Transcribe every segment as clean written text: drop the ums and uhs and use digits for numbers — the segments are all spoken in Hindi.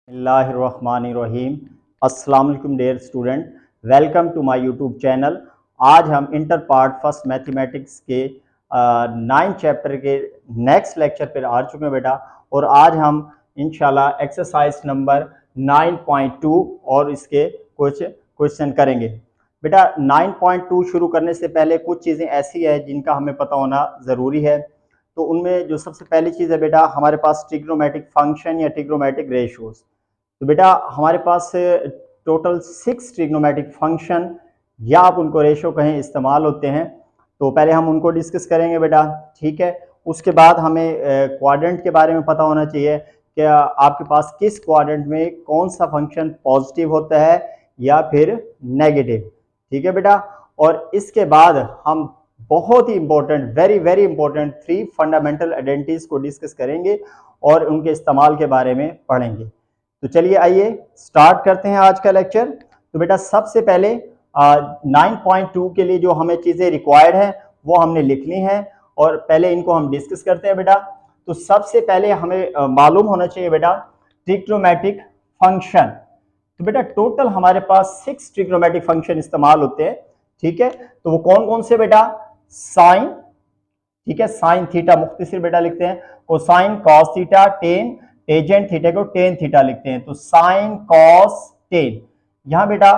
बिस्मिल्लाहिर्रहमानिर्रहीम। अस्सलाम वालेकुम dear student, welcome to my YouTube channel. आज हम इंटर पार्ट फर्स्ट मैथमेटिक्स के 9 चैप्टर के नेक्स्ट लेक्चर पर आ चुके हैं बेटा। और आज हम इंशाल्लाह एक्सरसाइज नंबर 9.2 और इसके कुछ क्वेश्चन करेंगे। बेटा 9.2 शुरू करने से पहले कुछ चीज़ें ऐसी है जिनका हमें पता होना ज़रूरी है। तो उनमें जो सबसे पहली चीज़ है बेटा, हमारे पास ट्रिग्नोमेट्रिक फंक्शन या ट्रिग्नोमेट्रिक रेशियोज। तो बेटा हमारे पास टोटल 6 ट्रिग्नोमेट्रिक फंक्शन या आप उनको रेशियो कहें इस्तेमाल होते हैं। तो पहले हम उनको डिस्कस करेंगे बेटा, ठीक है। उसके बाद हमें क्वाड्रेंट के बारे में पता होना चाहिए कि आपके पास किस क्वाड्रेंट में कौन सा फंक्शन पॉजिटिव होता है या फिर नेगेटिव, ठीक है बेटा। और इसके बाद हम बहुत ही important, very very important 3 fundamental identities को डिस्कस करेंगे और उनके इस्तेमाल के बारे में पढ़ेंगे। तो चलिए आइए स्टार्ट करते हैं आज का लेक्चर। तो बेटा सबसे पहले 9.2 के लिए जो हमें चीज़ें रिक्वायर्ड हैं वो हमने लिख ली हैं और पहले इनको हम डिस्कस करते हैं बेटा। तो सबसे पहले हमें मालूम होना चाहिए बेटा ट्रिग्नोमेट्रिक फंक्शन। तो बेटा टोटल हमारे पास 6 ट्रिग्नोमेट्रिक फंक्शन इस्तेमाल होते हैं, ठीक है। तो वो कौन कौन से बेटा? साइन, ठीक है, साइन थीटा मुख्तसर बेटा लिखते हैं, cosine cos theta, ten tangent theta को टेन थीटा लिखते हैं। तो साइन कॉस टेन। यहाँ बेटा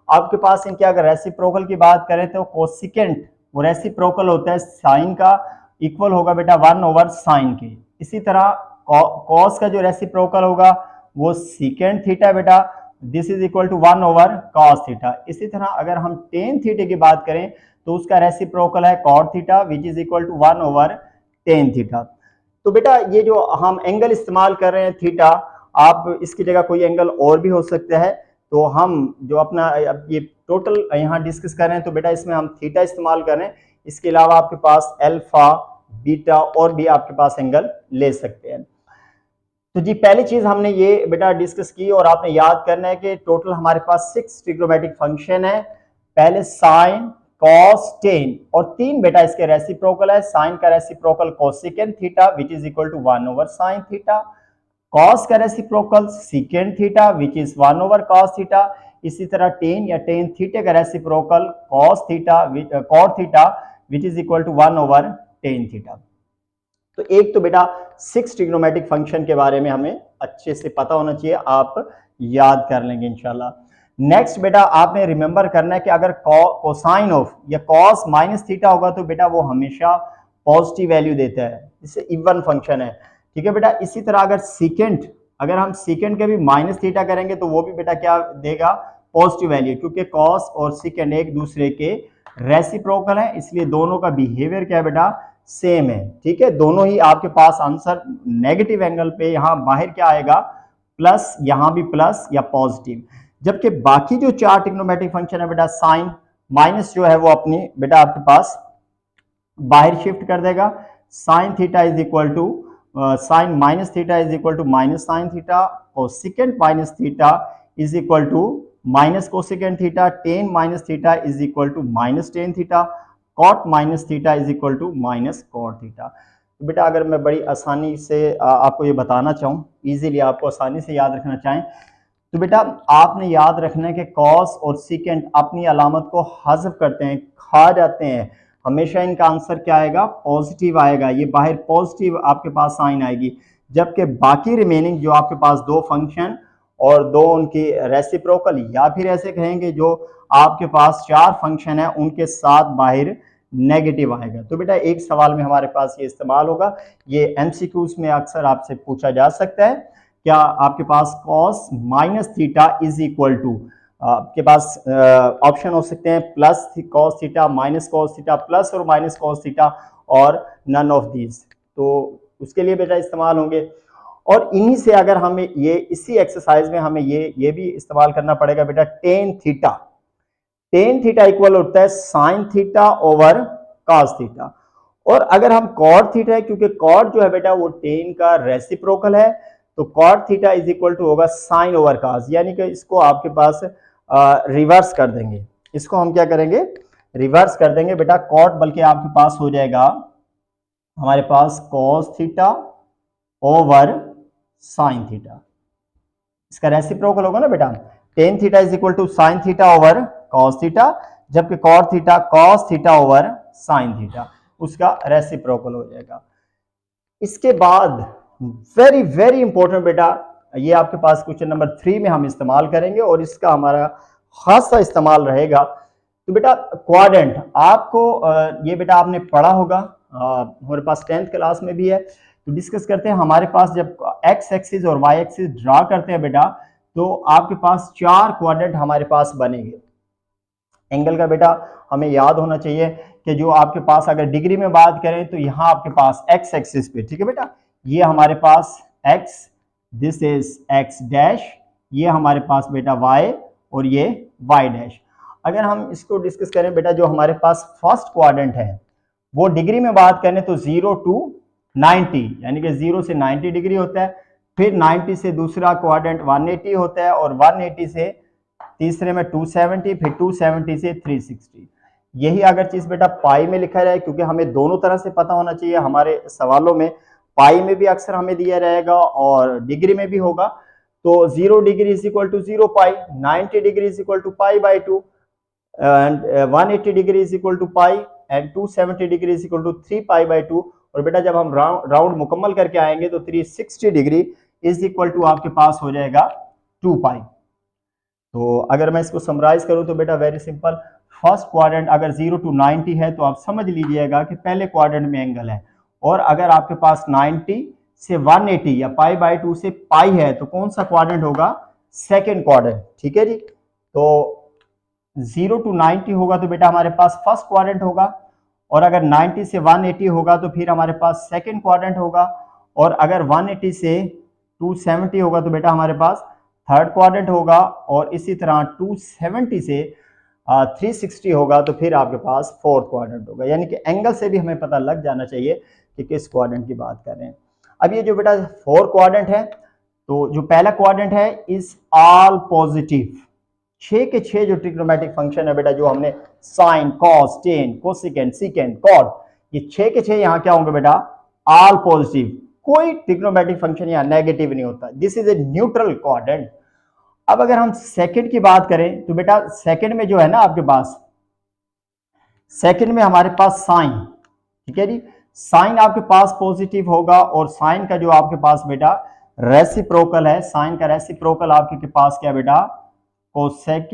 आपके पास इनके अगर रेसिप्रोकल की बात करें तो कोसिकेंट वो रेसिप्रोकल होता है साइन का, इक्वल होगा बेटा 1/साइन के। इसी तरह कॉस का जो रेसिप्रोकल होगा वो सीकेंट थीटा बेटा, this is equal to 1/cos theta. इसी तरह अगर हम टेन थीटा की बात करें तो उसका रेसिप्रोकल है cot theta which is equal to 1/tan theta. तो बेटा ये जो हम एंगल इस्तेमाल कर रहे हैं थीटा, आप इसकी जगह कोई एंगल और भी हो सकता है। तो हम जो अपना अब ये टोटल यहाँ डिस्कस कर रहे हैं तो बेटा इसमें हम थीटा इस्तेमाल कर रहे हैं। इसके अलावा आपके पास अल्फा, बीटा और भी आपके पास एंगल ले सकते हैं। तो जी पहली चीज हमने ये बेटा डिस्कस की और आपने याद करना है कि टोटल हमारे पास 6 ट्रिग्नोमेट्रिक फंक्शन है। पहले साइन कॉस टेन और 3 बेटा इसके रेसिप्रोकल है। साइन का reciprocal cosecant theta which is equal to 1/साइन थीटा, कॉस का reciprocal secant theta which is 1/cos theta. इसी तरह टेन या टेन थीटा का reciprocal cos theta cot theta which is equal to 1/tan theta. तो एक तो बेटा 6 ट्रिग्नोमेट्रिक फंक्शन के बारे में हमें अच्छे से पता होना चाहिए, आप याद कर लेंगे इंशाल्लाह। नेक्स्ट बेटा आपने रिमेंबर करना है कि अगर कोसाइन ऑफ या कॉस माइनस थीटा होगा तो बेटा वो हमेशा पॉजिटिव वैल्यू देता है, इससे इवन फंक्शन है, ठीक है बेटा। इसी तरह अगर सीकेंट, अगर हम सीकेंट के भी माइनस थीटा करेंगे तो वो भी बेटा क्या देगा? पॉजिटिव वैल्यू, क्योंकि कॉस और सीकेंट एक दूसरे के रेसिप्रोकल है, इसलिए दोनों का बिहेवियर क्या है बेटा? सेम है, ठीक है। दोनों ही आपके पास आंसर नेगेटिव एंगल पे यहाँ बाहर क्या आएगा? प्लस, यहाँ भी प्लस या पॉजिटिव। जबकि बाकी जो 4 ट्रिग्नोमेट्रिक फंक्शन है बेटा, साइन माइनस जो है वो अपनी बेटा आपके पास बाहर शिफ्ट कर देगा। Sine theta is equal to sine minus theta is equal to minus sine theta, और secant minus theta is equal to minus cosecant theta, tan minus theta is equal to minus tan theta, cot minus theta is equal to minus cot theta. तो बेटा अगर मैं बड़ी आसानी से आपको ये बताना चाहूँ, इजीली आपको आसानी से याद रखना चाहें तो बेटा आपने याद रखना है कि कॉस और सीकेंट अपनी अलामत को हज़फ करते हैं, खा जाते हैं। हमेशा इनका आंसर क्या आएगा? पॉजिटिव आएगा, ये बाहर पॉजिटिव आपके पास साइन आएगी। जबकि बाकी रिमेनिंग जो आपके पास 2 फंक्शन और 2 उनकी रेसिप्रोकल या फिर ऐसे कहेंगे जो आपके पास 4 फंक्शन है उनके साथ बाहर नेगेटिव आएगा। तो बेटा एक सवाल में हमारे पास ये इस्तेमाल होगा, ये एमसीक्यूज में अक्सर आपसे पूछा जा सकता है। क्या आपके पास cos minus theta is equal to, आपके पास ऑप्शन हो सकते हैं plus cos theta, minus cos theta, plus और माइनस कॉस थीटा, और नन ऑफ दीज। तो उसके लिए बेटा इस्तेमाल होंगे। और इन्हीं से अगर हमें ये इसी एक्सरसाइज में हमें ये भी इस्तेमाल करना पड़ेगा बेटा, tan theta. Tan theta equal होता है sign theta over cos theta. और अगर हम कॉट थीटा है, क्योंकि कॉट जो है बेटा वो टेन का रेसिप्रोकल है, तो cot theta is equal to होगा साइन ओवर कॉस, यानी कि इसको आपके पास रिवर्स कर देंगे। इसको हम क्या करेंगे? रिवर्स कर देंगे बेटा। कॉट बल्कि आपके पास हो जाएगा हमारे पास cos theta over sine theta, इसका रेसिप्रोकल होगा ना बेटा, tan theta is equal to sine theta over cos theta, जबकि cot theta cos theta over sine theta, उसका रेसिप्रोकल हो जाएगा। इसके बाद वेरी वेरी इंपॉर्टेंट बेटा, ये आपके पास क्वेश्चन नंबर 3 में हम इस्तेमाल करेंगे और इसका हमारा खासा इस्तेमाल रहेगा। तो बेटा क्वाड्रेंट आपको ये बेटा आपने पढ़ा होगा, हमारे पास 10th क्लास में भी है। तो डिस्कस करते हैं, हमारे पास जब एक्स एक्सिस और वाई एक्सिस ड्रा करते हैं बेटा, तो आपके पास 4 क्वाड्रेंट हमारे पास बनेंगे। एंगल का बेटा हमें याद होना चाहिए कि जो आपके पास अगर डिग्री में बात करें तो यहाँ आपके पास एक्स एक्सिस पे, ठीक है बेटा, ये हमारे पास x, this is x dash, ये हमारे पास बेटा वाई और ये वाई डैश। अगर हम इसको डिस्कस करें बेटा, जो हमारे पास फर्स्ट क्वाड्रेंट है वो डिग्री में बात करें तो 0 to 90, यानी कि 0 से 90 डिग्री होता है। फिर 90 से दूसरा क्वाड्रेंट 180 होता है और 180 से तीसरे में 270, फिर 270 से 360। यही अगर चीज बेटा पाई में लिखा जाए, क्योंकि हमें दोनों तरह से पता होना चाहिए, हमारे सवालों में पाई में भी अक्सर हमें दिया रहेगा और डिग्री में भी होगा। तो 0 degree is equal to 0 pi, 90 degree is equal to pi by 2, and 180 degree is equal to pi, and 270 degree is equal to 3 pi by 2। और बेटा जब हम राउंड मुकम्मल करके आएंगे तो 360 डिग्री इज इक्वल टू आपके पास हो जाएगा 2 पाई। तो अगर मैं इसको समराइज करूं तो बेटा वेरी सिंपल, फर्स्ट क्वाड्रेंट अगर 0 to 90 है तो आप समझ लीजिएगा कि पहले क्वाड्रेंट में एंगल है, और अगर आपके पास 90 से 180 या पाई बाई 2 से पाई है तो कौन सा क्वाड्रेंट होगा, सेकेंड क्वाड्रेंट, ठीक है जी। तो 0 to 90 होगा तो बेटा हमारे पास फर्स्ट क्वाड्रेंट होगा, और अगर 90 से 180 होगा तो फिर हमारे पास सेकेंड क्वाड्रेंट होगा, और अगर 180 से 270 होगा तो बेटा हमारे पास थर्ड क्वाड्रेंट होगा, और इसी तरह 270 से 360 होगा तो फिर आपके पास फोर्थ क्वाड्रेंट होगा। यानी कि एंगल से भी हमें पता लग जाना चाहिए कि किस क्वाड्रेंट की बात कर रहे हैं। अब ये जो बेटा फोर्थ क्वाड्रेंट है, तो जो पहला क्वाड्रेंट है इज ऑल पॉजिटिव, 6 के 6 जो ट्रिग्नोमेट्रिक फंक्शन है बेटा, जो हमने sine cos tan cosecant secant cot, ये 6 के 6 यहाँ क्या होंगे बेटा, ऑल पॉजिटिव, कोई ट्रिग्नोमेट्रिक फंक्शन यहाँ नेगेटिव नहीं होता। This is a neutral quadrant. अब अगर हम सेकंड की बात करें तो बेटा सेकंड में जो है ना आपके पास, सेकंड में हमारे पास साइन, ठीक है जी, साइन आपके पास पॉजिटिव होगा, और साइन का जो आपके पास बेटा रेसिप्रोकल है, साइन का रेसिप्रोकल आपके पास क्या बेटा, कोसेक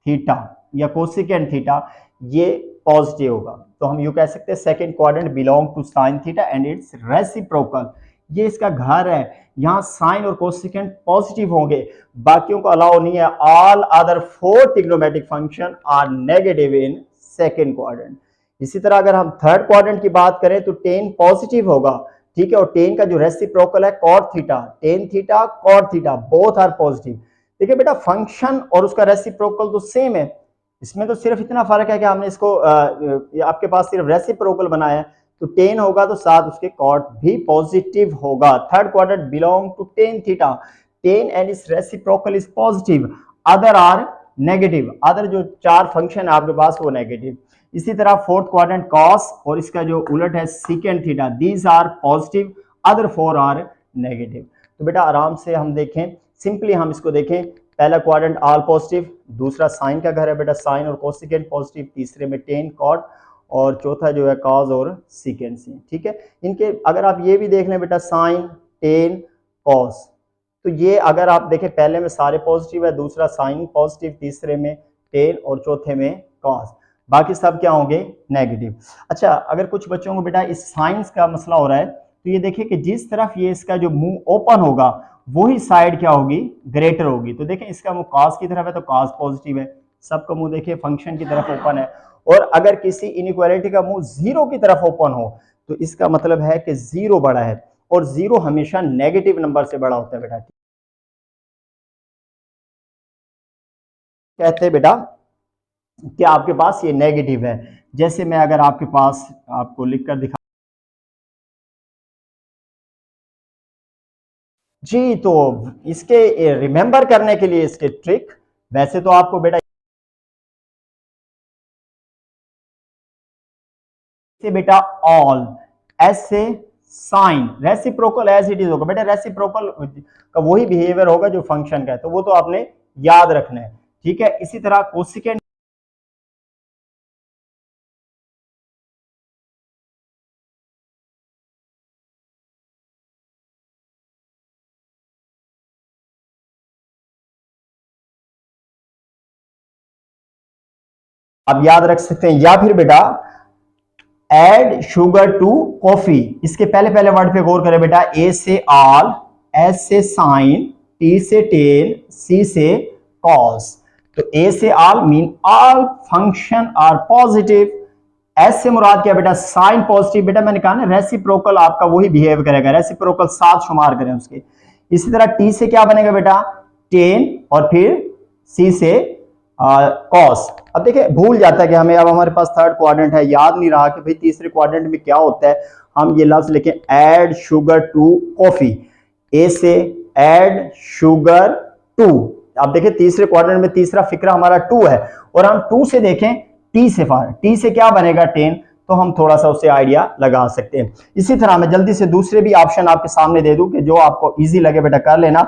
थीटा या कोसेकेंट थीटा, ये पॉजिटिव होगा। तो हम यूं कह सकते हैं second quadrant belong to sine theta and its reciprocal, ये इसका घर है, यहाँ साइन और कोसेकेंट पॉजिटिव होंगे, बाकियों को अलाउ नहीं है। All other 4 trigonometric function are negative in second quadrant. इसी तरह अगर हम थर्ड क्वाड्रेंट की बात करें तो टेन पॉजिटिव होगा, ठीक है, और टेन का जो रेसिप्रोकल है cot theta, tan theta cot theta both are positive. देखिए बेटा फंक्शन और उसका रेसिप्रोकल तो सेम है, इसमें तो सिर्फ इतना फर्क है कि हमने इसको आपके पास सिर्फ रेसिप्रोकल बनाया है, तो टेन होगा तो साथ उसके कॉट भी पॉजिटिव होगा। Third quadrant belong to tan theta, tan and its reciprocal is positive, other are negative, other जो 4 फंक्शन है आपके पास वो नेगेटिव। इसी तरह फोर्थ क्वाड्रेंट कॉस और इसका जो उलट है secant theta, these are positive, other 4 are negative. तो बेटा आराम से हम देखें, सिंपली हम इसको देखें, पहला क्वाड्रेंट ऑल पॉजिटिव, दूसरा साइन का घर है बेटा, साइन और कोसेकेंट पॉजिटिव, तीसरे में टेन कॉट, और चौथा जो है कॉस और सीकेंट सी, ठीक है। इनके अगर आप ये भी देख लें बेटा, साइन टेन कॉस, तो ये अगर आप देखें पहले में सारे पॉजिटिव है, दूसरा साइन पॉजिटिव, तीसरे में टेन और चौथे में कॉस, बाकी सब क्या होंगे नेगेटिव। अच्छा अगर कुछ बच्चों को बेटा इस साइंस का मसला हो रहा है तो ये देखिए कि जिस तरफ ये इसका जो मुंह ओपन होगा वही साइड क्या होगी, ग्रेटर होगी। तो देखें इसका मुंह कॉस की तरफ है तो कॉस पॉजिटिव है, सबका मुंह देखिए फंक्शन की तरफ ओपन है, और अगर किसी इनइक्वालिटी का मुंह जीरो की तरफ ओपन हो तो इसका मतलब है कि जीरो बड़ा है, और जीरो हमेशा नेगेटिव नंबर से बड़ा होता है बेटा। कहते हैं बेटा कि आपके पास ये नेगेटिव है, जैसे मैं अगर आपके पास आपको लिखकर दिखा जी, तो इसके रिमेंबर करने के लिए इसके ट्रिक, वैसे तो आपको बेटा बेटा ऑल, एस से sine, reciprocal as it is होगा बेटा, रेसिप्रोकल का वही बिहेवियर होगा जो फंक्शन का है, तो वो तो आपने याद रखना है, ठीक है। इसी तरह कोसिकेंड आप याद रख सकते हैं, या फिर बेटा एड शुगर टू कॉफी, इसके पहले पहले वर्ड पे गौर करें बेटा, ए से ऑल, एस से साइन, टी से टेन, सी से कॉस। तो ए से all mean all function are positive, S से मुराद क्या बेटा, साइन पॉजिटिव, बेटा मैंने कहा ना रेसिप्रोकल आपका वही बिहेव करेगा, रेसिप्रोकल साथ शुमार करें उसके। इसी तरह टी से क्या बनेगा बेटा, टेन, और फिर सी से कॉस। अब देखिए भूल जाता है कि हमें, अब हमारे पास थर्ड क्वाड्रेंट है, याद नहीं रहा कि भाई तीसरे क्वाड्रेंट में क्या होता है। हम ये लफ्ज लिखें ऐड शुगर टू कॉफी, ए से ऐड शुगर टू। आप देखें तीसरे क्वाड्रेंट में तीसरा फिक्रा हमारा टू है, और हम टू से देखें टी से फार, टी से क्या बनेगा, टेन, तो हम थोड़ा सा उससे आइडिया लगा सकते हैं। इसी तरह मैं जल्दी से दूसरे भी ऑप्शन आपके सामने दे दूं कि जो आपको इजी लगे बेटा कर लेना।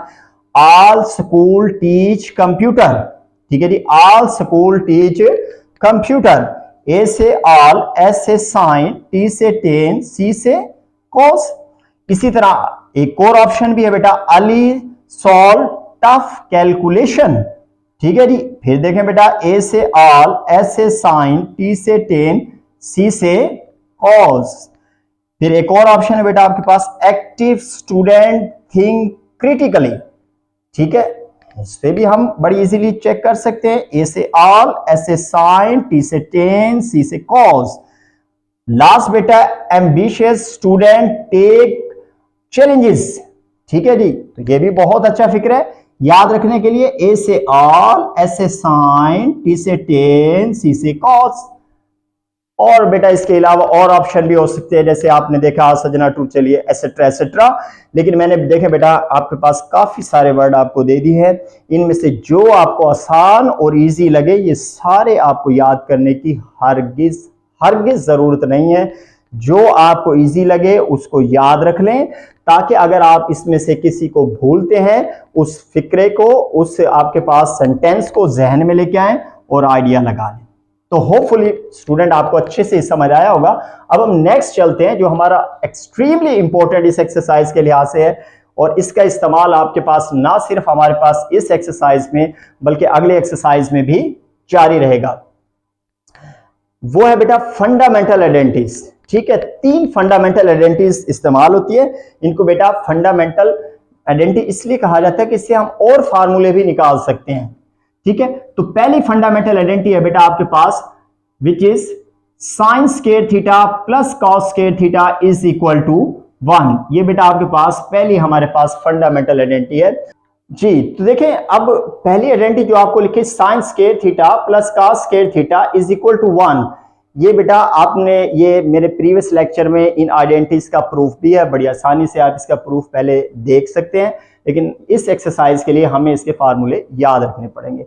ऑल स्कूल टीच कंप्यूटर, ठीक है जी, ऑल स्कूल टीच कंप्यूटर, ए से ऑल, एस से साइन, टी से टेन, सी से कॉस। इसी तरह एक और ऑप्शन भी है बेटा, अली सॉल्व टफ कैलकुलेशन, ठीक है जी। फिर देखें बेटा, ए से ऑल, एस से साइन, टी से टेन, सी से कॉस। फिर एक और ऑप्शन है बेटा आपके पास, एक्टिव स्टूडेंट थिंक क्रिटिकली, ठीक है, इस पे भी हम बड़ी इजीली चेक कर सकते हैं, ए से ऑल, एस से साइन, टी से टेन, सी से कॉस। लास्ट बेटा, एम्बिशियस स्टूडेंट टेक चैलेंजेस, ठीक है जी, तो ये भी बहुत अच्छा फिक्र है याद रखने के लिए, ए से ऑल, एस से साइन, टी से टेन, सी से कॉस। और बेटा इसके अलावा और ऑप्शन भी हो सकते हैं, जैसे आपने देखा सजना टू, चलिए एसेट्रा एसेट्रा, लेकिन मैंने देखे बेटा आपके पास काफी सारे वर्ड आपको दे दी है, इनमें से जो आपको आसान और इजी लगे ये सारे आपको याद करने की हरगिज हरगिज जरूरत नहीं है। जो आपको इजी लगे उसको याद रख लें, ताकि अगर आप इसमें से किसी को भूलते हैं उस फिक्रे को, उस आपके पास सेंटेंस को जहन में लेके आए और आइडिया लगा लें। तो होपफुली स्टूडेंट आपको अच्छे से समझ आया होगा। अब हम नेक्स्ट चलते हैं जो हमारा एक्सट्रीमली इंपॉर्टेंट इस एक्सरसाइज के लिहाज से है, और इसका इस्तेमाल आपके पास ना सिर्फ हमारे पास इस एक्सरसाइज में बल्कि अगले एक्सरसाइज में भी जारी रहेगा। वो है बेटा फंडामेंटल आइडेंटिटीज, ठीक है। 3 फंडामेंटल आइडेंटिटीज इस्तेमाल होती है, इनको बेटा फंडामेंटल आइडेंटिटी इसलिए कहा जाता है कि इससे हम और फार्मूले भी निकाल सकते हैं, ठीक है। तो पहली फंडामेंटल आइडेंटिटी है बेटा आपके पास, which is sine square theta plus cos square theta is equal to 1। ये बेटा आपके पास पहली हमारे पास फंडामेंटल आइडेंटिटी है जी। तो देखें अब पहली आइडेंटिटी जो आपको लिखी, sine square theta plus cos square theta is equal to 1, ये बेटा आपने ये मेरे प्रीवियस लेक्चर में इन आइडेंटिटीज का प्रूफ भी है, बड़ी आसानी से आप इसका प्रूफ पहले देख सकते हैं, लेकिन इस एक्सरसाइज के लिए हमें इसके फार्मूले याद रखने पड़ेंगे।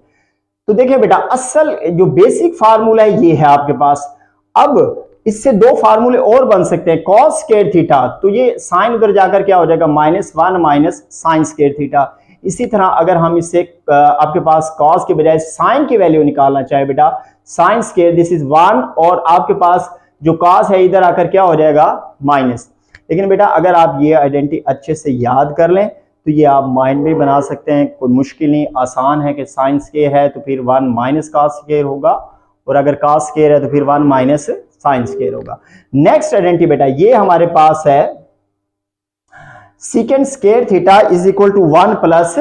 तो देखिए बेटा असल जो बेसिक फार्मूला है ये है आपके पास। अब इससे 2 फार्मूले और बन सकते हैं, कॉस स्क्वायर थीटा, तो ये साइन उधर जाकर क्या हो जाएगा, -1 माइनस साइन स्क्वायर थीटा। इसी तरह अगर हम इससे आपके पास कॉस के बजाय साइन की वैल्यू निकालना चाहे बेटा, साइन स्क्वायर दिस इज 1, और आपके पास जो कॉस है इधर आकर क्या हो जाएगा, माइनस। लेकिन बेटा अगर आप ये आइडेंटिटी अच्छे से याद कर लें तो ये आप माइंड में बना सकते हैं, कोई मुश्किल नहीं, आसान है कि साइन स्क्वायर है तो फिर 1 माइनस कॉस स्क्वायर होगा, और अगर कॉस स्क्वायर है तो फिर 1 माइनस साइन स्क्वायर होगा। नेक्स्ट आइडेंटिटी बेटा ये हमारे पास है, secant square theta is equal to 1 plus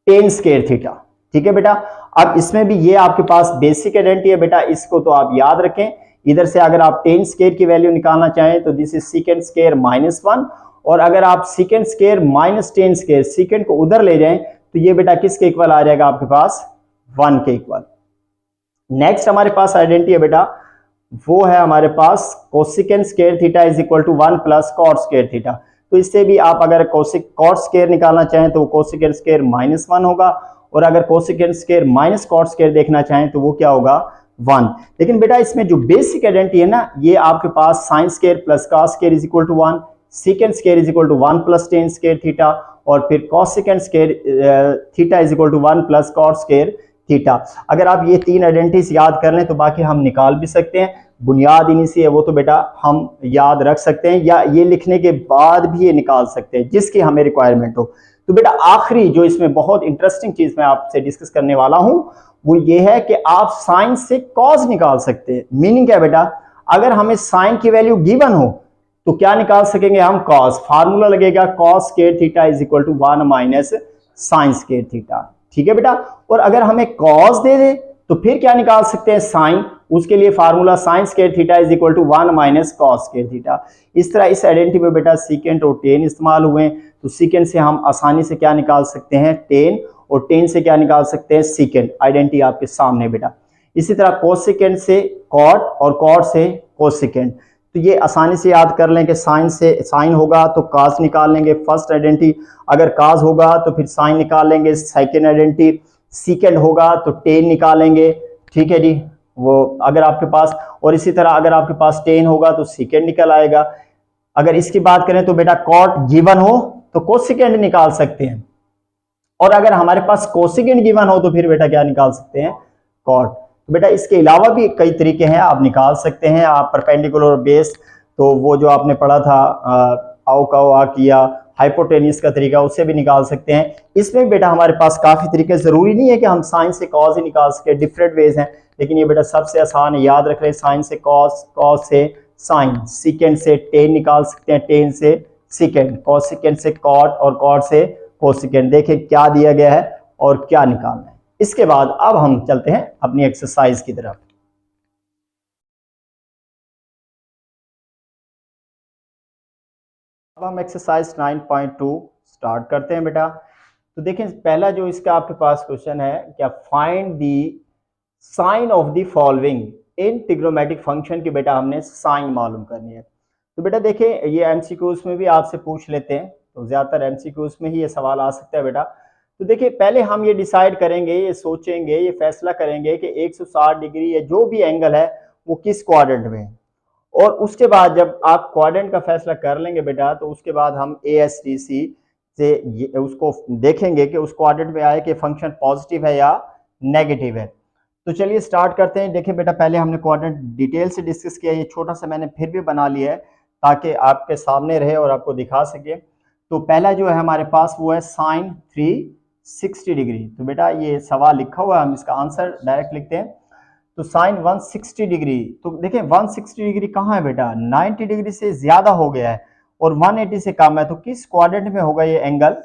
tan square theta, ठीक है बेटा। अब इसमें भी ये आपके पास बेसिक आइडेंटिटी है बेटा, इसको तो आप याद रखें। इधर से अगर आप टेन स्क्वायर की वैल्यू निकालना चाहें तो दिस इज सीकेंड स्क्वायर -1, और अगर आप secant square minus ten square सीकेंड को उधर ले जाएं तो ये बेटा किसके इक्वल आ जाएगा आपके पास, 1 के इक्वल। नेक्स्ट हमारे पास आइडेंटिटी है बेटा, वो है हमारे पास cosecant square theta is equal to 1 plus cot square theta. तो इससे भी आप अगर कॉट स्क्वायर निकालना चाहें तो वो कोसिकेंड स्क्वायर -1 होगा, और अगर cosecant square minus cot square देखना चाहें तो वो क्या होगा, 1। लेकिन बेटा इसमें जो बेसिक आइडेंटिटी है ना, ये आपके पास sine square plus cos square is equal to 1, secant square is equal to 1 plus tan square theta, और फिर cosecant square theta is equal to 1 plus cot square theta. अगर आप ये तीन आइडेंटिटीज याद कर लें तो बाकी हम निकाल भी सकते हैं। बुनियाद इन्हीं से है, वो तो बेटा हम याद रख सकते हैं या ये लिखने के बाद भी ये निकाल सकते हैं जिसकी हमें रिक्वायरमेंट हो। तो बेटा आखिरी जो इसमें बहुत इंटरेस्टिंग चीज मैं आपसे डिस्कस करने वाला हूं वो ये है कि आप साइन से कॉस निकाल सकते हैं। मीनिंग क्या बेटा, अगर हमें साइन की वैल्यू गिवन हो तो क्या निकाल सकेंगे हम, कॉस। फार्मूला लगेगा cos square theta is equal to 1 minus sine square theta. ठीक है बेटा, और अगर हमें कॉस दे दे तो फिर क्या निकाल सकते हैं, साइन। उसके लिए formula sine square theta is equal to 1 minus cos square theta. इस तरह इस आइडेंटिटी में बेटा सीकेंट और टेन इस्तेमाल हुए, तो सीकेंट से हम आसानी से क्या निकाल सकते हैं, टेन, और टेन से क्या निकाल सकते हैं, सीकेंट। आइडेंटिटी आपके सामने बेटा। इसी तरह कोसेकेंट से कॉट और कॉट से कोसेकेंट, तो ये आसानी से याद कर लें कि साइन से साइन होगा तो कास निकाल लेंगे फर्स्ट आइडेंटिटी, अगर कास होगा तो फिर साइन निकाल लेंगे सेकेंड आइडेंटिटी, सीकेंड होगा तो टेन निकालेंगे। ठीक है जी, वो अगर आपके पास, और इसी तरह अगर आपके पास टेन होगा तो सीकेंड निकल आएगा। अगर इसकी बात करें तो बेटा कॉट गिवन हो तो कोसेकेंड निकाल सकते हैं, और अगर हमारे पास कोसेकेंड गिवन हो तो फिर बेटा क्या निकाल सकते हैं, कॉट। तो बेटा इसके अलावा भी कई तरीके हैं, आप निकाल सकते हैं। आप परपेंडिकुलर और बेस, तो वो जो आपने पढ़ा था आओ का आ किया, हाइपोटेनियस का तरीका, उससे भी निकाल सकते हैं। इसमें बेटा हमारे पास काफ़ी तरीके, ज़रूरी नहीं है कि हम साइन से कॉस ही निकाल सके, डिफरेंट वेज हैं, लेकिन ये बेटा सबसे आसान है, याद रख रहे हैं। साइन से कॉस, कॉस से साइन, सीकेंड से टेन निकाल सकते हैं, टेन से सीकेंड, कॉसेकेंड से कॉट और कॉट से कोसेकेंड। देखें क्या दिया गया है और क्या निकालना है। इसके बाद अब हम चलते हैं अपनी एक्सरसाइज की तरफ। अब हम एक्सरसाइज 9.2 स्टार्ट करते हैं बेटा। तो देखें पहला जो इसका आपके पास क्वेश्चन है, क्या find the sine of the following in trigonometric function की बेटा हमने साइन मालूम करनी है। तो बेटा देखें ये एमसीक्यूज में भी आपसे पूछ लेते हैं, तो ज़्यादातर एमसीक्यूज में ही ये सवाल आ सकता है बेटा। तो देखिए पहले हम ये डिसाइड करेंगे, ये सोचेंगे, ये फैसला करेंगे कि 160 डिग्री या जो भी एंगल है वो किस क्वाड्रेंट में है, और उसके बाद जब आप क्वाड्रेंट का फैसला कर लेंगे बेटा तो उसके बाद हम ASTC से उसको देखेंगे कि उस क्वाड्रेंट में आए कि फंक्शन पॉजिटिव है या नेगेटिव है। तो चलिए स्टार्ट करते हैं। देखिए बेटा पहले हमने क्वाड्रेंट डिटेल से डिस्कस किया, ये छोटा सा मैंने फिर भी बना लिया है ताकि आपके सामने रहे और आपको दिखा सके। तो पहला जो है हमारे पास वो है साइन 360 डिग्री। तो बेटा ये सवाल लिखा हुआ है, हम इसका आंसर डायरेक्ट लिखते हैं। तो साइन 160 डिग्री, तो देखिए 160 डिग्री कहाँ है बेटा, 90 डिग्री से ज्यादा हो गया है और 180 से कम है, तो किस क्वाड्रेंट में होगा ये एंगल,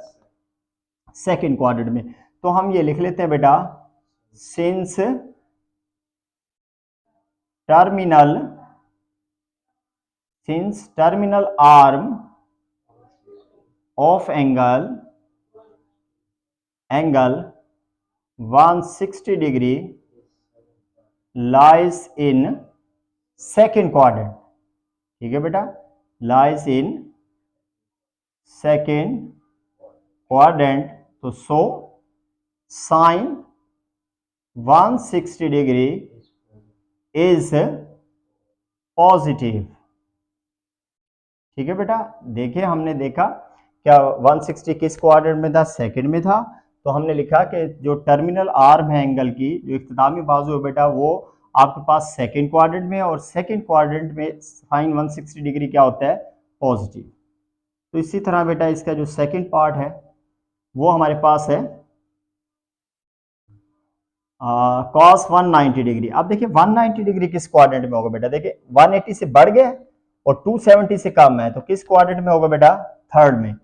सेकंड क्वाड्रेंट में। तो हम ये लिख लेते हैं बेटा, since terminal arm of angle 160 degree lies in second quadrant। ठीक है बेटा, lies in second quadrant। तो so sine 160 degree is positive. ठीक है बेटा, देखिए हमने देखा क्या 160 किस क्वाड्रेंट में था, सेकंड में था। तो हमने लिखा कि जो टर्मिनल आर्म है एंगल की, जो इख्तितामी बाजू है बेटा, वो आपके पास सेकंड क्वाड्रेंट में है, और सेकंड क्वाड्रेंट में साइन 160 डिग्री क्या होता है, पॉजिटिव। तो इसी तरह बेटा इसका जो सेकंड पार्ट है वो हमारे पास है कॉस 190 डिग्री। अब देखिए 190 डिग्री किस क्वाड्रेंट में होगा बेटा, देखिए 180 से बढ़ गया और 270 से कम है, तो किस क्वाड्रेंट में होगा बेटा, थर्ड में।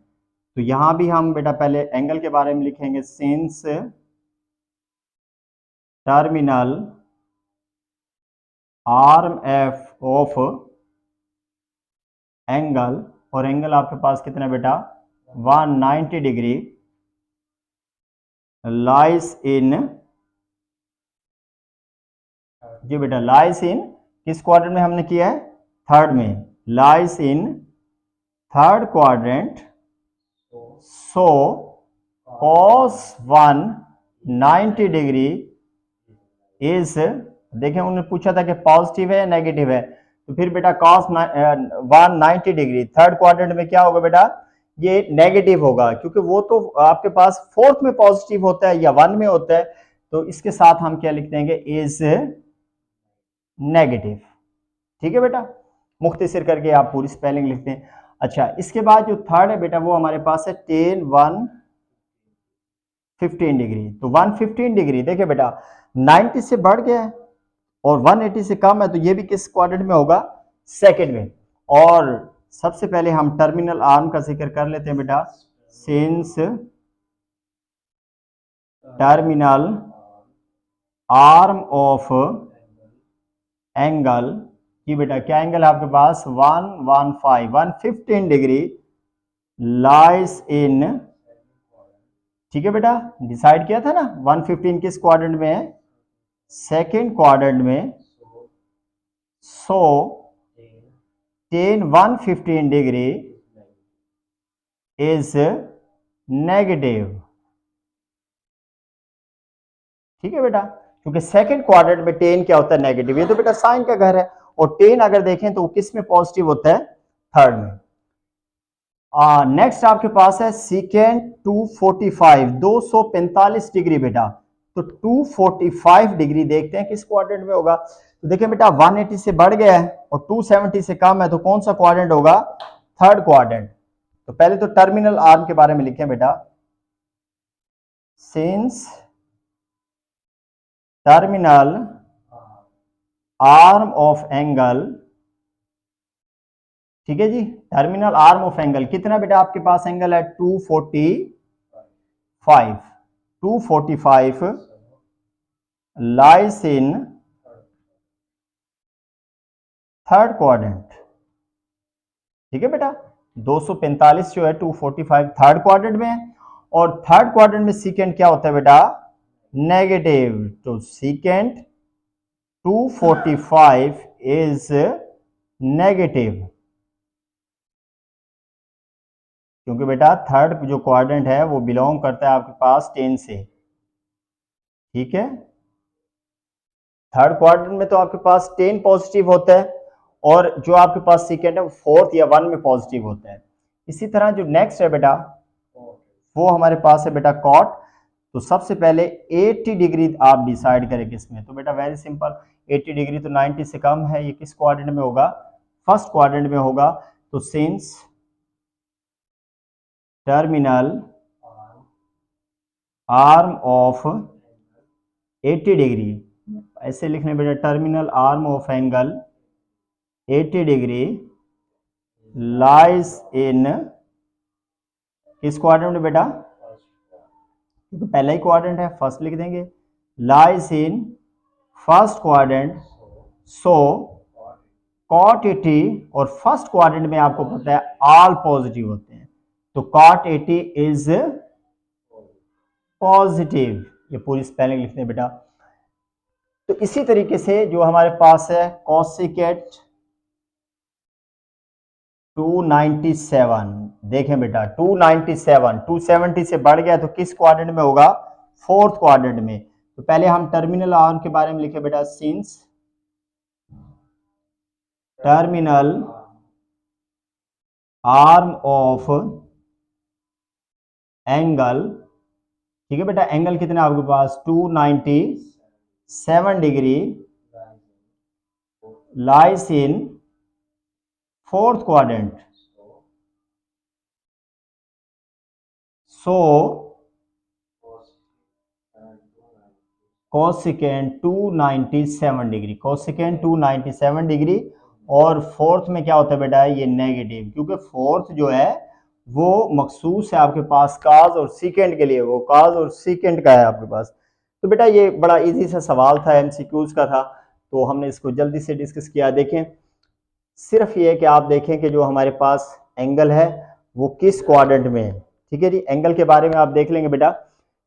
तो यहां भी हम बेटा पहले एंगल के बारे में लिखेंगे, since terminal arm F of angle, और एंगल आपके पास कितना बेटा, 190 डिग्री, लाइस इन, जी बेटा लाइस इन किस क्वाड्रेंट में हमने किया है, थर्ड में, lies in third quadrant. So cos 190 degree is, देखें उन्होंने पूछा था कि पॉजिटिव है या नेगेटिव है, तो फिर बेटा cos 190 डिग्री थर्ड क्वाड्रेंट में क्या होगा बेटा, ये नेगेटिव होगा, क्योंकि वो तो आपके पास फोर्थ में पॉजिटिव होता है या 1 में होता है, तो इसके साथ हम क्या लिख देंगे, इज नेगेटिव। ठीक है बेटा, मुख्तसर करके आप पूरी स्पेलिंग लिखते हैं। अच्छा, इसके बाद जो थर्ड है बेटा वो हमारे पास है tan 115 डिग्री। तो 115 डिग्री देखिए बेटा 90 से बढ़ गया है और 180 से कम है, तो ये भी किस क्वाड्रेंट में होगा, सेकंड में। और सबसे पहले हम टर्मिनल आर्म का जिक्र कर लेते हैं बेटा, since terminal arm of angle की बेटा क्या एंगल है आपके पास, 115 डिग्री लाइज इन, ठीक है बेटा, डिसाइड किया था ना 115 किस क्वाड्रेंट में है, सेकंड क्वाड्रेंट में। सो tan 115 डिग्री इज नेगेटिव। ठीक है बेटा, क्योंकि सेकंड क्वाड्रेंट में tan क्या होता है, नेगेटिव। ये तो बेटा साइन का घर है, और tan अगर देखें तो किस में पॉजिटिव होता है, थर्ड में। नेक्स्ट आपके पास है सीकेंट 245 245 डिग्री बेटा। तो 245 डिग्री देखते हैं किस क्वाड्रेंट में होगा। तो देखिए बेटा 180 से बढ़ गया है और 270 से कम है, तो कौन सा क्वाड्रेंट होगा, थर्ड क्वाड्रेंट। तो पहले तो टर्मिनल आर्म के बारे में लिखें बेटा, since terminal arm of angle, ठीक है जी, टर्मिनल आर्म ऑफ एंगल कितना बेटा आपके पास एंगल है, 245 लाइज इन थर्ड क्वाड्रेंट। ठीक है बेटा, 245 जो है 245 थर्ड क्वाड्रेंट में है, और थर्ड क्वाड्रेंट में सीकेंट क्या होता है बेटा, नेगेटिव। तो सीकेंट 245 इज नेगेटिव, क्योंकि बेटा थर्ड जो क्वाड्रेंट है वो बिलोंग करता है आपके पास tan से। ठीक है, थर्ड क्वाड्रेंट में तो आपके पास tan पॉजिटिव होता है, और जो आपके पास सेकंड है वो फोर्थ या 1 में पॉजिटिव होता है। इसी तरह जो नेक्स्ट है बेटा वो हमारे पास है बेटा cot। तो सबसे पहले 80 डिग्री आप डिसाइड करें किसमें, तो बेटा वेरी सिंपल, 80 डिग्री तो 90 से कम है, ये किस क्वाड्रेंट में होगा, फर्स्ट क्वाड्रेंट में होगा। तो since terminal arm of 80 degree, ऐसे लिखने बेटा, terminal arm of angle 80 degree lies in किस क्वाड्रेंट में बेटा, तो पहला ही क्वाड्रेंट है, फर्स्ट लिख देंगे, lies in first quadrant. So cot 80, और फर्स्ट क्वाड्रेंट में आपको पता है ऑल पॉजिटिव होते हैं, तो cot 80 इज पॉजिटिव। ये पूरी स्पेलिंग लिखने बेटा। तो इसी तरीके से जो हमारे पास है cosecant 297, देखें बेटा 297 270 से बढ़ गया तो किस क्वाड्रेंट में होगा, फोर्थ क्वाड्रेंट में। तो पहले हम टर्मिनल आर्म के बारे में लिखे बेटा, since terminal arm of angle, ठीक है बेटा, एंगल कितना आपके पास 297 degree lies in fourth quadrant. So cosecant 297 degree, cosecant 297 degree, और फोर्थ में क्या होता है बेटा, ये नेगेटिव, क्योंकि फोर्थ जो है वो मखसूस है आपके पास काज और सीकेंट के लिए, वो काज और सीकेंट का है आपके पास। तो बेटा ये बड़ा इजी सा सवाल था, एमसीक्यूज का था, तो हमने इसको जल्दी से डिस्कस किया। देखें सिर्फ ये है कि आप देखें कि जो हमारे पास एंगल है वो किस क्वाड्रेंट में है। ठीक है जी, एंगल के बारे में आप देख लेंगे बेटा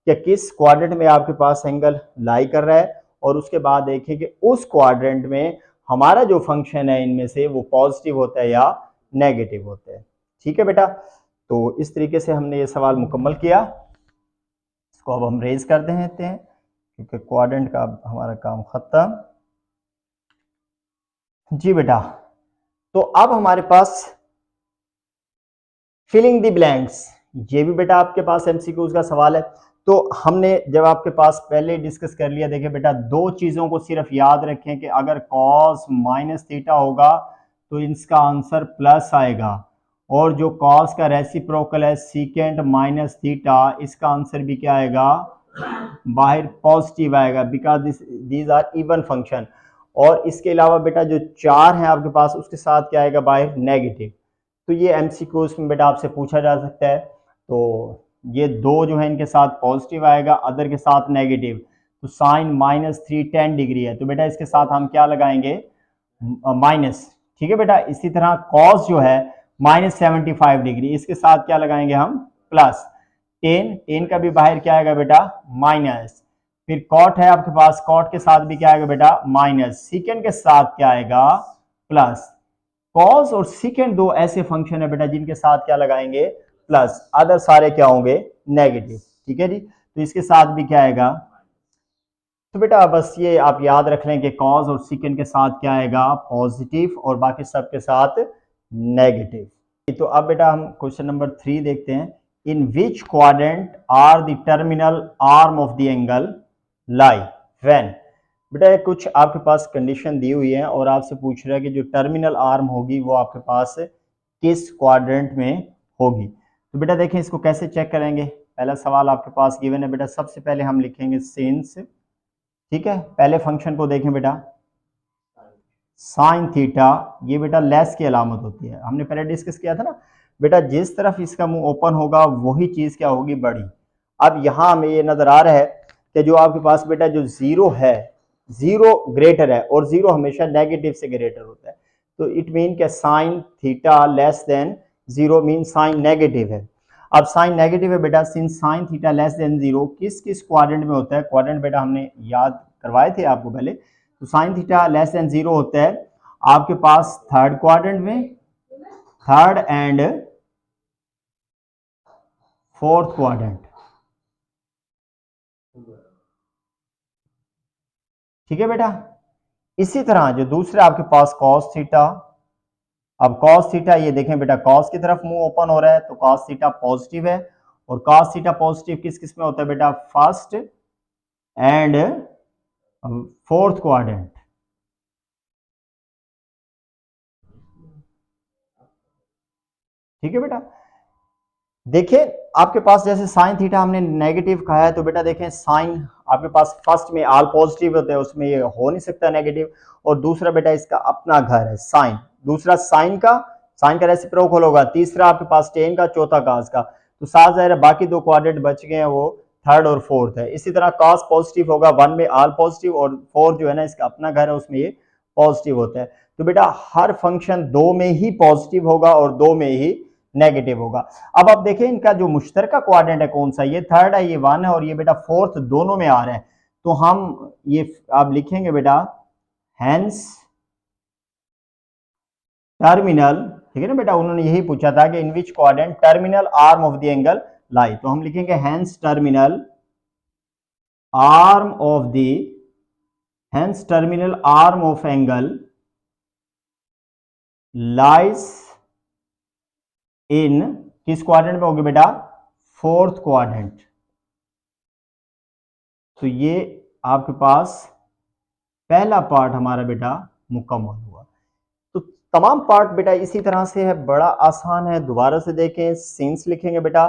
कि किस क्वाड्रेंट में आपके पास एंगल लाई कर रहा है, और उसके बाद देखें कि उस क्वाड्रेंट में हमारा जो फंक्शन है इनमें से वो पॉजिटिव होता है या नेगेटिव होता है। ठीक है बेटा, तो इस तरीके से हमने ये सवाल मुकम्मल किया। इसको अब हम रेज कर देते हैं क्योंकि क्वाड्रेंट का हमारा काम खत्म। जी बेटा, तो अब हमारे पास फिलिंग द ब्लैंक्स, ये भी बेटा आपके पास एमसीक्यूज का सवाल है। तो हमने जब आपके पास पहले डिस्कस कर लिया, देखिए बेटा दो चीजों को सिर्फ याद रखें कि अगर कॉस माइनस थीटा होगा तो इसका आंसर प्लस आएगा, और जो कॉस का रेसिप्रोकल है सीकेंट माइनस थीटा, इसका आंसर भी क्या आएगा, बाहर पॉजिटिव आएगा, because these are even function. और इसके अलावा बेटा जो चार है आपके पास, उसके साथ क्या आएगा, बाहर नेगेटिव। तो ये एमसीक्यूज में बेटा आपसे पूछा जा सकता है। तो ये दो जो है इनके साथ पॉजिटिव आएगा, अदर के साथ नेगेटिव। तो साइन -3 10 डिग्री है, तो बेटा इसके साथ हम क्या लगाएंगे, माइनस। ठीक है बेटा, इसी तरह कॉस जो है -75 डिग्री, इसके साथ क्या लगाएंगे हम, प्लस। टेन का भी बाहर क्या आएगा बेटा, माइनस। फिर कॉट है आपके पास, कॉट के साथ भी क्या आएगा बेटा, माइनस। सीकेंड के साथ क्या आएगा, प्लस। कॉस और सीकेंड दो ऐसे फंक्शन है बेटा जिनके साथ क्या लगाएंगे, प्लस, अदर सारे क्या होंगे, नेगेटिव। ठीक है जी, तो इसके साथ भी क्या आएगा। तो बेटा बस ये आप याद रख लें कि कॉस और सीकेंड के साथ क्या आएगा, पॉजिटिव, और बाकी सब के साथ नेगेटिव। तो अब बेटा हम क्वेश्चन नंबर 3 देखते हैं। In which quadrant are the terminal arm of the angle lie when. बेटा कुछ आपके पास कंडीशन दी हुई है और आपसे पूछ रहा है कि जो टर्मिनल आर्म होगी वो आपके पास किस क्वाड्रेंट में होगी। तो बेटा देखें इसको कैसे चेक करेंगे। पहला सवाल आपके पास गिवन है बेटा, सबसे पहले हम लिखेंगे सिंस। ठीक है, पहले फंक्शन को देखें बेटा, साइन थीटा, ये बेटा लेस की अलामत होती है, हमने पहले डिस्कस किया था ना बेटा, जिस तरफ इसका मुंह ओपन होगा वही चीज क्या होगी, बड़ी। अब यहां हमें ये नजर आ रहा है कि जो आपके पास बेटा जो जीरो है, जीरो ग्रेटर है, और जीरो हमेशा नेगेटिव से ग्रेटर होता है। तो इट मीन के sine theta less than zero mean sine negative है। अब साइन नेगेटिव है बेटा, since sine theta less than zero किस किस क्वाड्रेंट में होता है, क्वाड्रेंट बेटा हमने याद करवाए थे आपको पहले। तो sine theta less than zero होता है आपके पास थर्ड क्वाड्रेंट में, थर्ड एंड फोर्थ क्वाड्रेंट। ठीक है बेटा, इसी तरह जो दूसरे आपके पास कॉस थीटा, अब कॉस थीटा ये देखें बेटा, कॉस की तरफ मुंह ओपन हो रहा है तो कॉस थीटा पॉजिटिव है, और कॉस थीटा पॉजिटिव किस किस में होता है बेटा, फर्स्ट एंड फोर्थ क्वाड्रेंट। ठीक है बेटा, देखिए आपके पास जैसे साइन थीटा हमने नेगेटिव कहा है, तो बेटा देखें साइन आपके पास फर्स्ट में ऑल पॉजिटिव होते हैं, उसमें ये हो नहीं सकता नेगेटिव। और दूसरा बेटा इसका अपना घर है साइन, दूसरा साइन का रेसिप्रोकल होगा, तीसरा आपके पास टेन का, चौथा कास का। तो साथ जाहिर है बाकी दो क्वाड्रेंट बच गए हैं वो थर्ड और फोर्थ है। इसी तरह कास पॉजिटिव होगा, वन में ऑल पॉजिटिव, और फोर्थ जो है ना इसका अपना घर है, उसमें ये पॉजिटिव होता है। तो बेटा हर फंक्शन दो में ही पॉजिटिव होगा और दो में ही नेगेटिव होगा। अब आप देखें इनका जो मुश्तरका क्वाड्रेंट है कौन सा, ये थर्ड है, ये वन है, और ये बेटा फोर्थ, दोनों में आ रहा है। तो हम ये आप लिखेंगे बेटा हेंस टर्मिनल। ठीक है ना बेटा, उन्होंने यही पूछा था कि in which quadrant terminal arm of the angle lie, तो हम लिखेंगे hence terminal arm of the, hence terminal arm of angle lies in, किस क्वाड्रेंट में होगी बेटा, फोर्थ क्वाड्रेंट। तो ये आपके पास पहला पार्ट हमारा बेटा मुकम्मल हुआ। तो तमाम पार्ट बेटा इसी तरह से है, बड़ा आसान है। दोबारा से देखें, सिंस लिखेंगे बेटा,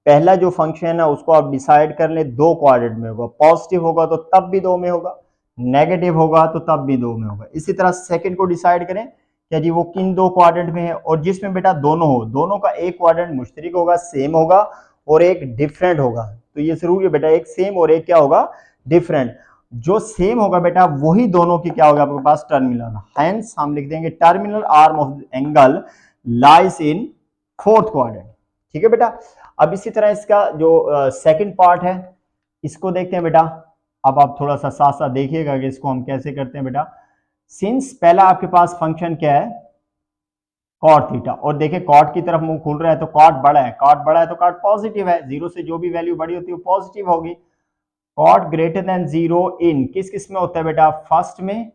पहला जो फंक्शन है उसको आप डिसाइड कर लें, दो क्वाड्रेंट में होगा, पॉजिटिव होगा तो तब भी दो में होगा, नेगेटिव होगा तो तब भी दो में होगा। इसी तरह सेकंड को डिसाइड करें क्या जी वो किन दो क्वाड्रेंट में है, और जिसमें बेटा दोनों हो, दोनों का एक क्वाड्रेंट मुश्तरक होगा, सेम होगा, और एक डिफरेंट होगा। तो ये जरूरी है बेटा, एक सेम और एक क्या होगा, डिफरेंट। जो सेम होगा बेटा वही दोनों की क्या होगा आपके पास, टर्मिनल। हेंस हम लिख देंगे terminal arm of angle lies in fourth quadrant. ठीक है बेटा, अब इसी तरह इसका जो सेकंड पार्ट है इसको देखते हैं बेटा। अब आप थोड़ा सा साथ साथ देखिएगा कि इसको हम कैसे करते हैं बेटा। सिंस पहला आपके पास फंक्शन क्या है, कॉट थीटा, और देखिए कॉट की तरफ मुंह खुल रहा है तो कॉट बड़ा है, कॉट बड़ा है तो कॉट पॉजिटिव है, जीरो से जो भी वैल्यू बड़ी होती है वो पॉजिटिव होगी। Cot greater than zero in किस किस में होता है बेटा, फर्स्ट में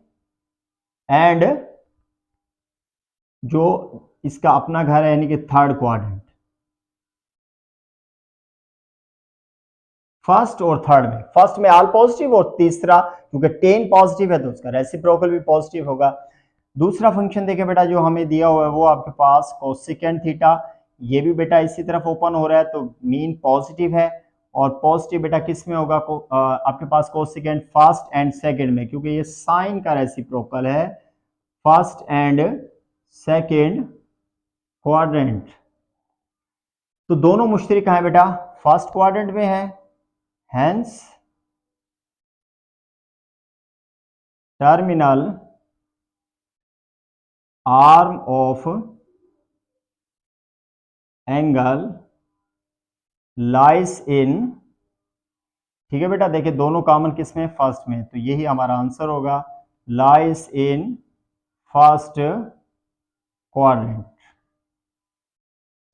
एंड जो इसका अपना घर है, यानी कि थर्ड क्वाड्रेंट, फर्स्ट और थर्ड में, फर्स्ट में ऑल पॉजिटिव और तीसरा क्योंकि 10 पॉजिटिव है तो उसका रेसिप्रोकल भी पॉजिटिव होगा। दूसरा फंक्शन देखें बेटा जो हमें दिया हुआ है वो आपके पास कोसेकेंड थीटा, ये भी बेटा इसी तरफ ओपन हो रहा है तो मीन पॉजिटिव है, और पॉजिटिव बेटा किस में होगा आपके पास कोसेकेंड फर्स्ट एंड सेकंड में, क्योंकि ये साइन का रेसिप्रोकल है फर्स्ट एंड सेकंड क्वाड्रेंट। तो दोनों मुश्तरक है बेटा फर्स्ट क्वाड्रेंट में है, hence terminal arm of angle lies in, ठीक है बेटा, देखिए दोनों कॉमन किस में, फर्स्ट में, तो यही हमारा आंसर होगा, लाइस इन फर्स्ट क्वाड्रेंट।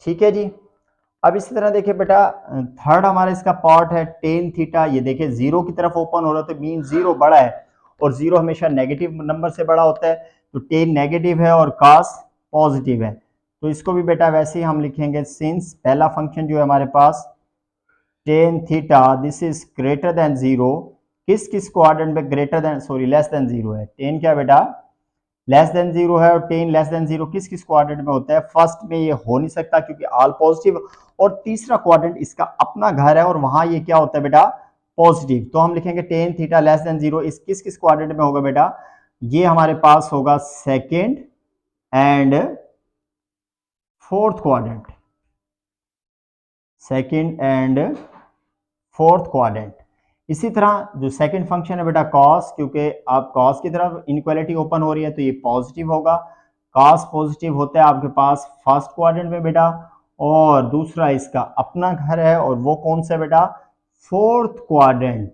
ठीक है जी। अब इसी तरह देखिए बेटा थर्ड हमारा इसका पार्ट है टेन थीटा, ये देखिए जीरो की तरफ ओपन हो रहा है तो मीन जीरो बड़ा है और जीरो हमेशा नेगेटिव नंबर से बड़ा होता है, तो टेन नेगेटिव है और कास पॉजिटिव है, तो इसको भी बेटा वैसे ही हम लिखेंगे, सिंस पहला फंक्शन जो है हमारे पास tan theta this is greater than zero, किस किस क्वाड्रेंट में greater than sorry less than zero है, टेन क्या बेटा लेस देन जीरो है, और टेन लेस देन जीरो किस किस क्वाड्रेंट में होता है, फर्स्ट में ये हो नहीं सकता क्योंकि ऑल पॉजिटिव, और तीसरा क्वाड्रेंट इसका अपना घर है और वहां ये क्या होता है बेटा पॉजिटिव, तो हम लिखेंगे tan theta less than zero इस किस किस क्वाड्रेंट में होगा बेटा, ये हमारे पास होगा second and fourth quadrant, second and fourth quadrant. इसी तरह जो सेकंड फंक्शन है बेटा कॉस, क्योंकि आप कॉस की तरफ इनक्वालिटी ओपन हो रही है तो ये पॉजिटिव होगा, कॉस पॉजिटिव होता है आपके पास फर्स्ट क्वाड्रेंट में बेटा, और दूसरा इसका अपना घर है और वो कौन सा बेटा फोर्थ क्वाड्रेंट।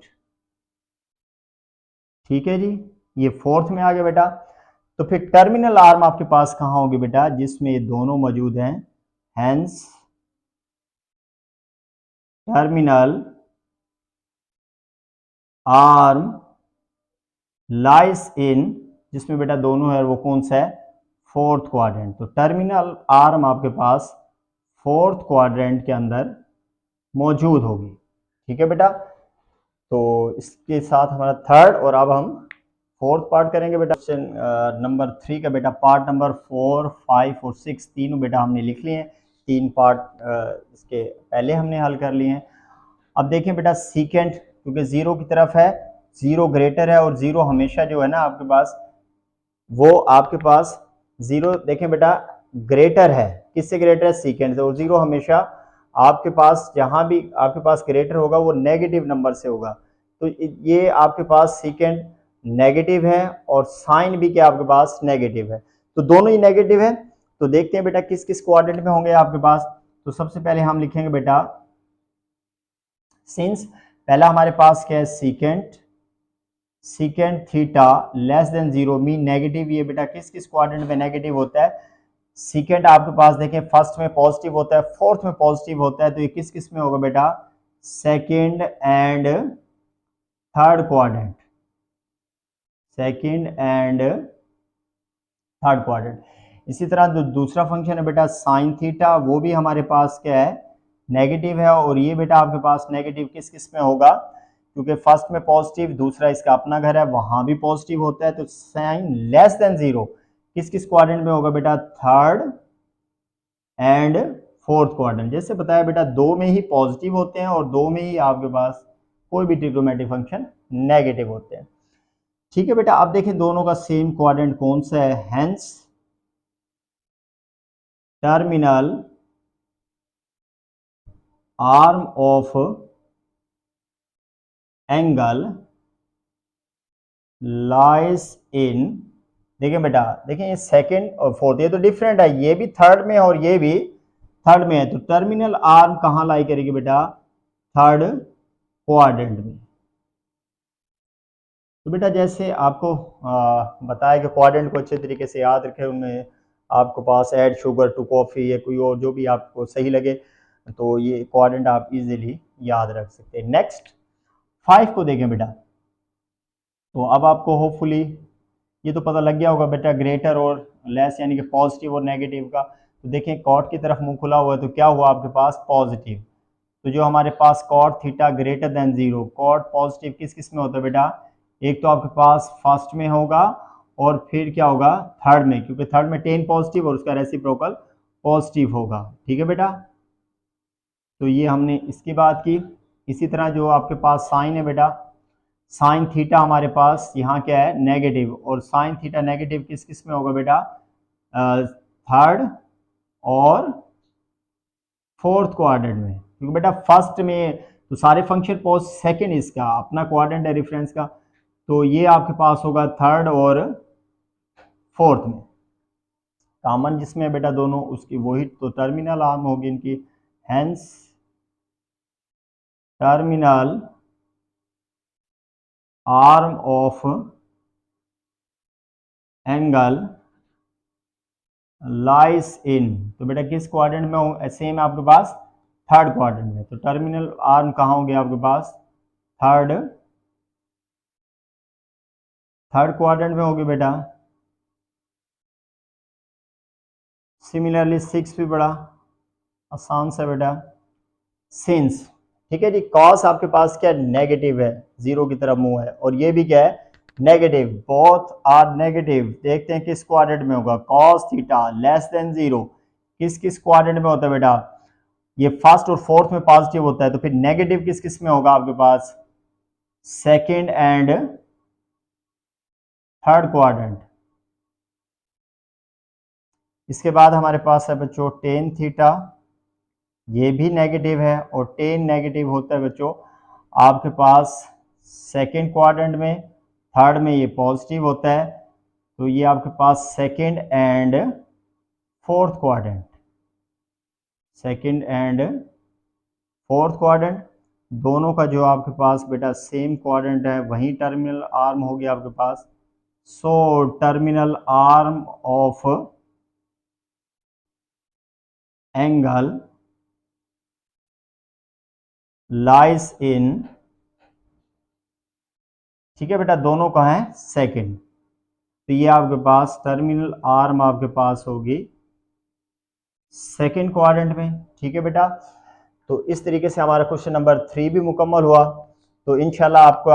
ठीक है जी, ये फोर्थ में आ गया बेटा। तो फिर टर्मिनल आर्म आपके पास कहां होगी बेटा, जिसमें ये दोनों मौजूद हैं, हेंस टर्मिनल आर्म लाइस इन, जिसमें बेटा दोनों है वो कौन सा है फोर्थ क्वाड्रेंट, तो टर्मिनल आर्म आपके पास फोर्थ क्वाड्रेंट के अंदर मौजूद होगी। ठीक है बेटा, तो इसके साथ हमारा थर्ड, और अब हम फोर्थ पार्ट करेंगे बेटा, क्वेश्चन नंबर 3 का बेटा पार्ट नंबर 4, 5 और 6 तीनों बेटा हमने लिख लिए हैं, तीन पार्ट इसके पहले हमने हल कर लिए हैं। अब देखें बेटा सीकेंड, क्योंकि जीरो की तरफ है, जीरो ग्रेटर है और जीरो हमेशा जो है ना आपके पास, वो आपके पास जीरो देखें बेटा ग्रेटर है, किससे ग्रेटर है सीकेंड से, और जीरो हमेशा आपके पास जहां भी आपके पास ग्रेटर होगा वो नेगेटिव नंबर से होगा, तो ये आपके पास सीकेंड नेगेटिव है और साइन भी क्या आपके पास नेगेटिव है, तो दोनों ही नेगेटिव है। तो देखते हैं बेटा किस किस क्वाड्रेंट में होंगे आपके पास, तो सबसे पहले हम लिखेंगे बेटा सिंस पहला हमारे पास क्या है secant theta less than zero mean negative, ये बेटा किस किस क्वाड्रेंट में नेगेटिव होता है, सीकेंड आपके पास देखें फर्स्ट में पॉजिटिव होता है, फोर्थ में पॉजिटिव होता है, तो ये किस किस में होगा बेटा second and third quadrant, second and third quadrant. इसी तरह जो दूसरा फंक्शन है बेटा साइन थीटा, वो भी हमारे पास क्या है नेगेटिव है, और ये बेटा आपके पास नेगेटिव किस किस में होगा, क्योंकि फर्स्ट में पॉजिटिव, दूसरा इसका अपना घर है वहां भी पॉजिटिव होता है, तो साइन लेस देन जीरो किस किस क्वाड्रेंट में होगा बेटा थर्ड एंड फोर्थ क्वाड्रेंट। जैसे बताया बेटा दो में ही पॉजिटिव होते हैं और दो में ही आपके पास कोई भी ट्रिग्नोमेट्रिक फंक्शन नेगेटिव होते हैं। ठीक है बेटा, अब देखें दोनों का सेम क्वाड्रेंट कौन सा है, hence terminal arm of angle lies in, देखिए बेटा देखें ये सेकंड और फोर्थ ये तो डिफरेंट है, ये भी थर्ड में और ये भी थर्ड में है, तो टर्मिनल आर्म कहां लाई करेगी बेटा थर्ड क्वाड्रेंट में। तो बेटा जैसे आपको बताया कि क्वाड्रेंट को अच्छे तरीके से याद रखें, उनमें आपको पास ऐड शुगर टू कॉफ़ी या कोई और जो भी आपको सही लगे, तो ये क्वाड्रेंट आप इजीली याद रख सकते हैं। नेक्स्ट 5 को देखें बेटा, तो अब आपको होपफुली ये तो पता लग गया होगा बेटा ग्रेटर और लेस यानी कि पॉजिटिव और नेगेटिव का। तो देखें कॉट की तरफ मुंह खुला हुआ है तो क्या हुआ आपके पास पॉजिटिव। तो जो हमारे पास cot theta greater than 0, cot positive किस किस में होता है बेटा, एक तो आपके पास फर्स्ट में होगा और फिर क्या होगा थर्ड में, क्योंकि थर्ड में टेन पॉजिटिव और उसका रेसिप्रोकल पॉजिटिव होगा। ठीक है बेटा, तो ये हमने इसकी बात की। इसी तरह जो आपके पास साइन है बेटा, साइन थीटा हमारे पास यहाँ क्या है नेगेटिव, और साइन थीटा नेगेटिव किस किस में होगा बेटा, थर्ड और फोर्थ क्वाड्रेंट में, क्योंकि बेटा फर्स्ट में तो सारे फंक्शन पॉज, सेकंड इसका अपना क्वाड्रेंट है रेफरेंस का, तो ये आपके पास होगा थर्ड और फोर्थ में। कॉमन जिसमें बेटा दोनों उसकी वही तो टर्मिनल आर्म होगी इनकी, hence terminal arm of angle lies in, तो बेटा किस क्वाड्रेंट में हो, सेम आपके पास थर्ड क्वाड्रेंट में। तो टर्मिनल आर्म कहाँ होंगे आपके पास, थर्ड क्वाड्रेंट में होगी बेटा। सिमिलरली 6 भी बड़ा आसान सा बेटा, सिंस, ठीक है जी, कॉस आपके पास क्या नेगेटिव है, 0 की तरफ मुंह है, और ये भी क्या है नेगेटिव, बोथ आर नेगेटिव। देखते हैं किस क्वाड्रेंट में होगा, कॉस थीटा लेस देन 0 किस किस क्वाड्रेंट में होता है बेटा, ये फर्स्ट और फोर्थ में पॉजिटिव होता है, तो फिर नेगेटिव किस किस में होगा आपके पास, सेकंड एंड थर्ड क्वाड्रेंट। इसके बाद हमारे पास है बच्चों टेन थीटा, ये भी नेगेटिव है, और टेन नेगेटिव होता है बच्चों आपके पास सेकंड क्वाड्रेंट में, थर्ड में ये पॉजिटिव होता है, तो ये आपके पास second and fourth quadrant, second and fourth quadrant दोनों का जो आपके पास बेटा सेम क्वाड्रेंट है, वही टर्मिनल आर्म हो गया आपके पास। So terminal arm of angle lies in, ठीक है बेटा, दोनों का है सेकंड, तो ये आपके पास टर्मिनल आर्म आपके पास होगी सेकंड क्वाड्रेंट में। ठीक है बेटा, तो इस तरीके से हमारा क्वेश्चन नंबर 3 भी मुकम्मल हुआ। तो इंशाल्लाह आपको